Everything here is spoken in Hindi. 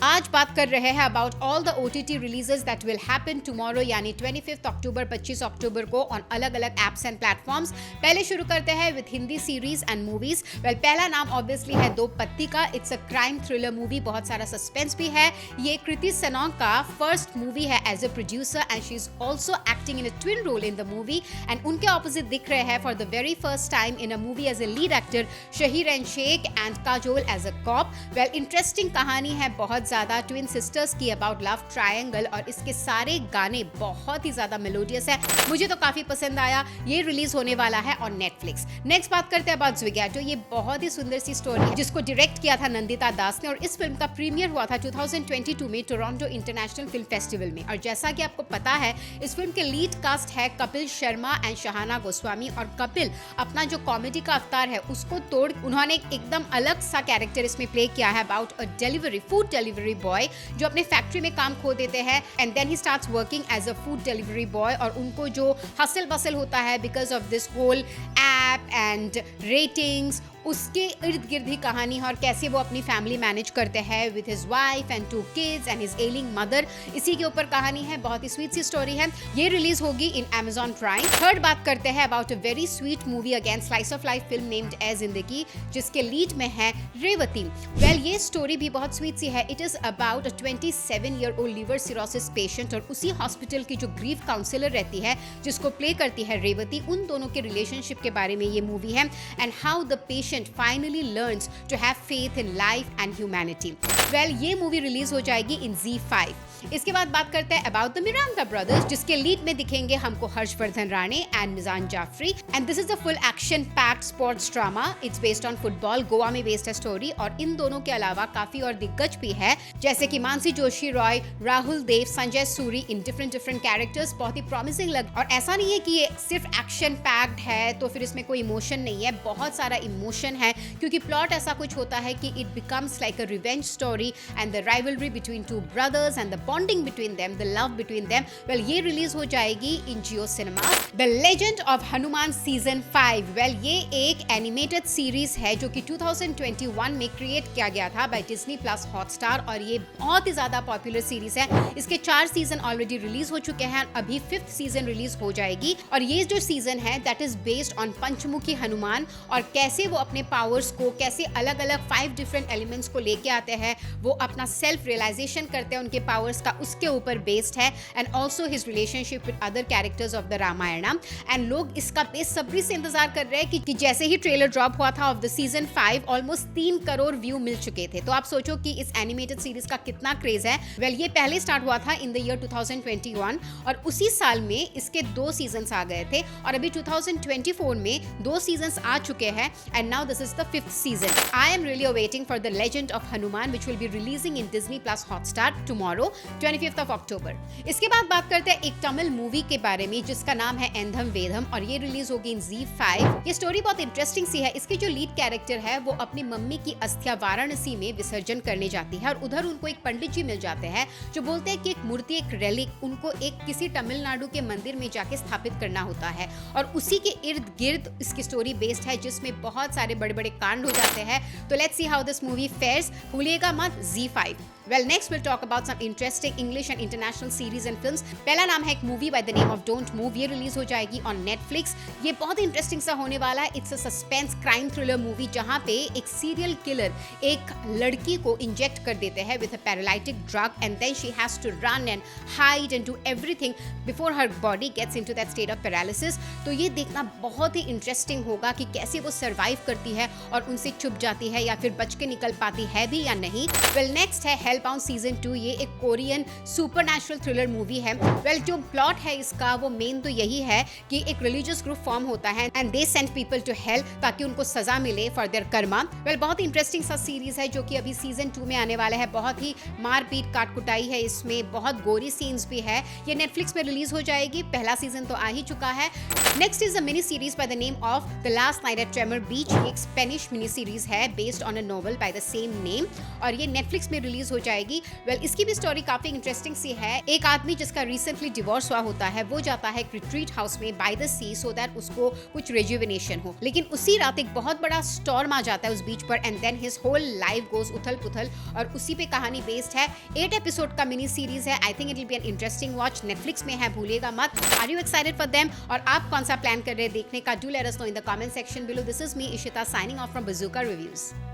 आज बात कर रहे हैं about all the OTT releases that will happen tomorrow यानी 25 अक्टूबर 25 अक्टूबर को ऑन अलग अलग एप्स एंड प्लेटफॉर्म्स। पहले शुरू करते हैं with Hindi series and movies. Well पहला नाम ऑब्वियसली है दो पत्ती का। It's a crime thriller movie, बहुत सारा सस्पेंस भी है। ये कृति सनोन का फर्स्ट मूवी है as a producer and she is also acting in a twin role in the movie and उनके ऑपोजिट दिख रहे हैं for the very first time in a movie as a lead actor Shaheer and Sheikh and Kajol as a cop. Well interesting कहानी है बहुत ज्यादा ट्विन सिस्टर्स की अबाउट लव ट्रायंगल और इसके सारे गाने बहुत ही ज्यादा मेलोडियस है, मुझे तो काफी पसंद आया। ये रिलीज होने वाला है ऑन नेटफ्लिक्स। नेक्स्ट बात करते हैं अबाउट ज़्विगैटो। ये बहुत ही सुंदर सी स्टोरी है जिसको डायरेक्ट किया था नंदिता दास ने और इस फिल्म का प्रीमियर हुआ था 2022 में टोरंटो इंटरनेशनल फिल्म फेस्टिवल में। और जैसा कि आपको पता है इस फिल्म के लीड कास्ट है कपिल शर्मा एंड शहाना गोस्वामी और कपिल अपना जो कॉमेडी का अवतार है उसको तोड़ उन्होंने एकदम अलग सा कैरेक्टर इसमें प्ले किया है about a food delivery boy जो अपने फैक्ट्री में काम खो देते हैं and then he starts working as a food delivery boy और उनको जो हसल बसल होता है because of this whole app and ratings, उसके इर्द गिर्द ही कहानी है और कैसे वो अपनी फैमिली मैनेज करते हैं with his wife and 2 kids and his ailing mother. इसी के ऊपर कहानी है, बहुत ही स्वीट सी स्टोरी है। ये रिलीज होगी इन Amazon प्राइम। थर्ड बात करते हैं about a very sweet movie again slice of life film named Ae Zindagi जिसके लीड में है रेवती। वेल ये स्टोरी भी बहुत स्वीट सी है। It is about a 27-year-old liver cirrhosis patient और उसी हॉस्पिटल की जो ग्रीफ काउंसलर रहती है जिसको प्ले करती है रेवती, उन दोनों के रिलेशनशिप के बारे में ये मूवी है and how the patient finally learns to have faith in life and humanity. Well, ये मूवी रिलीज हो जाएगी इन ZEE5। इसके बाद बात करते हैं अबाउट द मिरांडा ब्रदर्स जिसके लीड में दिखेंगे हमको Harshvardhan Rane and Mizaan Jafri and this is a full action packed sports drama. It's based on football, Goa में बेस्ड है स्टोरी और इन दोनों के अलावा काफी और दिग्गज भी है जैसे कि Mansi Joshi Roy, Rahul Dev, Sanjay Suri in different characters. बहुत ही प्रॉमिसिंग लग और ऐसा नहीं है कि ये सिर्फ एक्शन पैक्ड है तो फिर इसमें कोई इमोशन नहीं है, बहुत सारा इमोशन है क्योंकि प्लॉट ऐसा कुछ होता है कि it becomes like a revenge story and the rivalry between two brothers and the bonding between them, the love between them. Well ये रिलीज हो जाएगी in Jio cinema. The legend of Hanuman season 5। Well ये एक एनिमेटेड सीरीज है जो कि 2021 में क्रिएट किया गया था बाय डिज्नी प्लस हॉटस्टार और ये बहुत ही ज्यादा पॉपुलर सीरीज है। इसके 4 सीजन ऑलरेडी रिलीज हो चुके हैं, अभी 5th सीजन रिलीज हो जाएगी और ये जो सीजन है दैट इज बेस्ड ऑन पंचमुखी हनुमान और कैसे वो अपने पावर्स को कैसे अलग अलग 5 डिफरेंट एलिमेंट्स को लेके आते हैं, वो अपना सेल्फ रियलाइजेशन करते हैं उनके पावर्स का, उसके ऊपर बेस्ड है and also his relationship with other characters of the Ramayan. And लोग इसका बेसब्री से इंतजार कर रहे हैं कि जैसे ही ट्रेलर ड्रॉप हुआ था of the season 5 almost 3 crore view मिल चुके थे। तो आप सोचो कि इस एनिमेटेड सीरीज का कितना क्रेज है। वेल ये पहले स्टार्ट हुआ था इन द ईयर 2021 और उसी साल में इसके 2 सीजन्स आ गए थे और अभी 2024 में 2 सीजन्स आ चुके हैं and now this is the 5th season. I am really awaiting for the Legend of Hanuman which will be releasing in Disney Plus Hotstar tomorrow 25th of October. इसके बाद बात करते हैं एक तमिल मूवी के बारे में जिसका नाम है एंधम वेदम और ये रिलीज होगी इन ZEE5। ये स्टोरी बहुत इंटरेस्टिंग सी है। इसकी जो लीड कैरेक्टर है वो अपनी मम्मी की अस्थियां वाराणसी में विसर्जन करने जाती है और उधर उनको एक पंडित जी मिल जाते हैं जो बोलते हैं कि एक मूर्ति, एक रेलिक उनको एक किसी तमिलनाडु के मंदिर में जाके स्थापित करना होता है और उसी के इर्द गिर्द इसकी स्टोरी बेस्ड है जिसमें बहुत सारे बड़े बड़े कांड हो जाते हैं। तो let's see how this movie fares. भूलिएगा मत ZEE5। Well, next we'll talk about some interesting English and international series and films. पहला नाम है एक movie by the name of Don't Move। ये रिलीज हो जाएगी on Netflix। ये बहुत इंटरेस्टिंग सा होने वाला है। It's a suspense crime thriller movie जहाँ पे एक serial killer एक लड़की को इंजेक्ट कर देते हैं with a paralytic drug and then she has to run and hide and do everything before her body gets into that state of paralysis। तो ये देखना बहुत ही इंटरेस्टिंग होगा कि कैसे वो सर्वाइव करती है और उनसे छुप जाती है या फिर बच के निकल पाती है भी या नहीं। Well, next है हेलबाउंड सीजन 2। ये एक कोरियन सुपरनैचुरल थ्रिलर मूवी है। वेल जो प्लॉट है इसका वो मेन तो यही है कि एक रिलीजियस ग्रुप फॉर्म होता है and they send people to hell ताकि उनको सजा मिले फॉर देयर कर्मा। वेल बहुत इंटरेस्टिंग सा सीरीज है जो कि अभी सीजन 2 में आने वाला है। बहुत ही मारपीट काट कुटाई है इसमें, बहुत गोरी सीन्स भी है। ये नेटफ्लिक्स में रिलीज हो जाएगी, पहला सीजन तो आ ही चुका है। Next is a mini series by the name of the last night at Tremore beach. एक स्पेनिश मिनी सीरीज है based on a novel by the same name और ये नेटफ्लिक्स में रिलीज हो जाएगी। वेल इसकी भी स्टोरी काफी इंटरेस्टिंग सी है। एक आदमी जिसका रिसेंटली डिवोर्स हुआ होता है वो जाता है रिट्रीट हाउस में by the sea so that उसको कुछ रिजुविनेशन हो, लेकिन उसी रात एक बहुत बड़ा स्टॉर्म आ जाता है उस बीच पर and then his whole life goes उथल पुथल, और उसी पे कहानी बेस्ड है। 8 एपिसोड का मिनी सीरीज है। I think it will be an interesting watch. Netflix में है, भूलिएगा मत। Are you excited for them? और आप कौन सा प्लान कर रहे हैं देखने का? Do let us know in the comment section below. This is me Ishita signing off from Bazooka reviews.